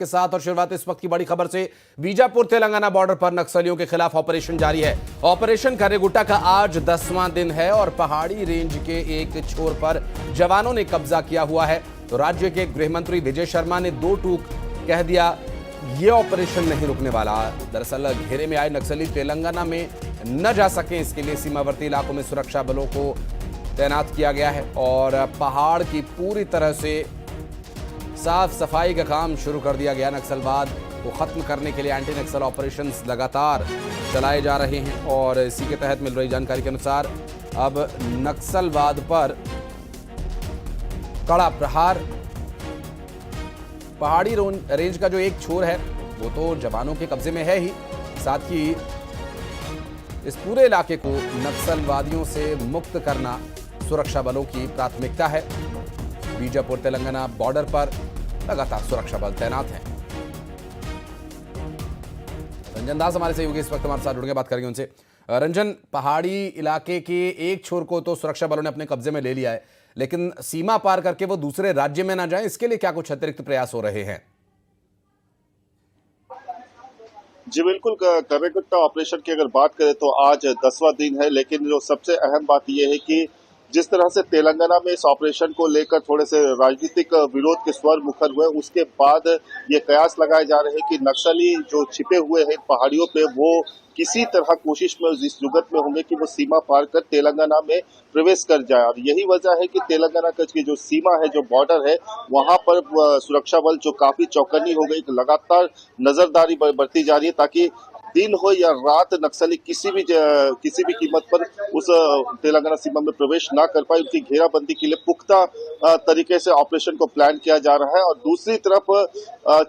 के साथ और शुरुआत इस वक्त की बड़ी खबर से। बीजापुर तेलंगाना बॉर्डर पर नक्सलियों के खिलाफ ऑपरेशन जारी है। ऑपरेशन कर्रेगुट्टा का आज 10वां दिन है और पहाड़ी रेंज के एक छोर पर जवानों ने कब्जा किया हुआ है। तो राज्य के गृह मंत्री विजय शर्मा ने दो टूक कह दिया, ये ऑपरेशन नहीं रुकने वाला। दरअसल घेरे में आए नक्सली तेलंगाना में न जा सके, इसके लिए सीमावर्ती इलाकों में सुरक्षा बलों को तैनात किया गया है और पहाड़ की पूरी तरह से साफ सफाई का काम शुरू कर दिया गया। नक्सलवाद को खत्म करने के लिए एंटी नक्सल ऑपरेशंस लगातार चलाए जा रहे हैं और इसी के तहत मिल रही जानकारी के अनुसार अब नक्सलवाद पर कड़ा प्रहार। पहाड़ी रेंज का जो एक छोर है वो तो जवानों के कब्जे में है ही, साथ ही इस पूरे इलाके को नक्सलवादियों से मुक्त करना सुरक्षा बलों की प्राथमिकता है। बीजापुर तेलंगाना बॉर्डर पर लगातार सुरक्षा बल तैनात हैं। रंजन दास हमारे सहयोगी इस वक्त हमारे साथ जुड़ के बात करेंगे उनसे। रंजन, पहाड़ी इलाके के एक छोर को तो सुरक्षा बलों ने अपने कब्जे में ले लिया है, लेकिन सीमा पार करके वो दूसरे राज्य में ना जाए, इसके लिए क्या कुछ अतिरिक्त प्रयास हो रहे हैं? जी बिल्कुल, कर्रेगुट्टा ऑपरेशन की अगर बात करें तो आज 10वां दिन है, लेकिन जो सबसे अहम बात यह है कि जिस तरह से तेलंगाना में इस ऑपरेशन को लेकर थोड़े से राजनीतिक विरोध के स्वर मुखर हुए, उसके बाद ये कयास लगाए जा रहे हैं कि नक्सली जो छिपे हुए हैं पहाड़ियों पे वो किसी तरह कोशिश में इस जुगत में होंगे कि वो सीमा पार कर तेलंगाना में प्रवेश कर जाए। और यही वजह है कि तेलंगाना की जो सीमा है, जो बॉर्डर है, वहां पर सुरक्षा बल जो काफी चौकन्नी हो गई, लगातार नजरदारी बरती जा रही है ताकि दिन हो या रात नक्सली किसी भी कीमत पर उस तेलंगाना सीमा में प्रवेश ना कर पाए। उनकी घेराबंदी के लिए पुख्ता तरीके से ऑपरेशन को प्लान किया जा रहा है। और दूसरी तरफ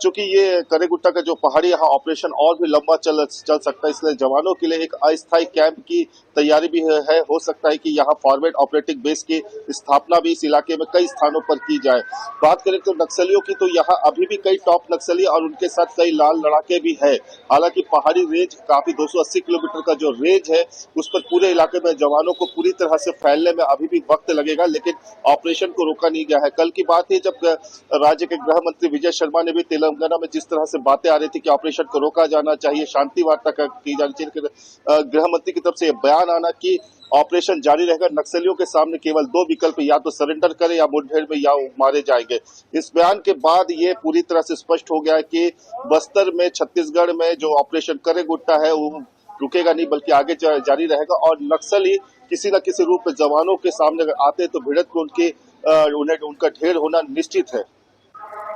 चूंकि ये कर्रेगुट्टा का जो पहाड़ी यहाँ ऑपरेशन और भी लंबा चल सकता है, इसलिए जवानों के लिए एक अस्थायी कैंप की तैयारी भी है। हो सकता है कि यहाँ फॉरवर्ड ऑपरेटिंग बेस की स्थापना भी इस इलाके में कई स्थानों पर की जाए। बात करें तो नक्सलियों की, तो यहाँ अभी भी कई टॉप नक्सली और उनके साथ कई लाल लड़ाके भी है। हालांकि पहाड़ी रेंज काफी 280 किलोमीटर का जो रेंज है, उस पर पूरे इलाके में जवानों को पूरी तरह से फैलने में अभी भी वक्त लगेगा, लेकिन ऑपरेशन को रोका नहीं गया है। कल की बात है जब राज्य के गृह मंत्री विजय शर्मा ने भी तेलंगाना में जिस तरह से बातें आ रही थी कि ऑपरेशन को रोका जाना चाहिए, शांति वार्ता की जानी चाहिए, गृह मंत्री की तरफ से बयान आना कि ऑपरेशन जारी रहेगा, नक्सलियों के सामने केवल दो विकल्प, या तो सरेंडर करें या मुठभेड़ में या मारे जाएंगे। इस बयान के बाद ये पूरी तरह से स्पष्ट हो गया है कि बस्तर में, छत्तीसगढ़ में जो ऑपरेशन कर्रेगुट्टा है वो रुकेगा नहीं, बल्कि आगे जारी रहेगा। और नक्सली किसी न किसी रूप में जवानों के सामने अगर आते हैं तो भिड़त में उनका ढेर होना निश्चित है।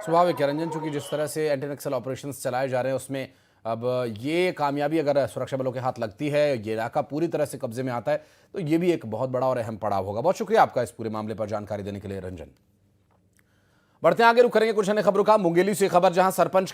स्वाभाविक है रंजन, चूंकि जिस तरह से एंटी नक्सल ऑपरेशन चलाए जा रहे हैं उसमें अब ये कामयाबी अगर सुरक्षा बलों के हाथ लगती है, ये इलाका पूरी तरह से कब्जे में आता है, तो ये भी एक बहुत बड़ा और अहम पड़ाव होगा। बहुत शुक्रिया आपका इस पूरे मामले पर जानकारी देने के लिए रंजन। बढ़ते हैं आगे, रुक करेंगे कुछ अन्य खबरों का। मुंगेली से खबर, जहां सरपंच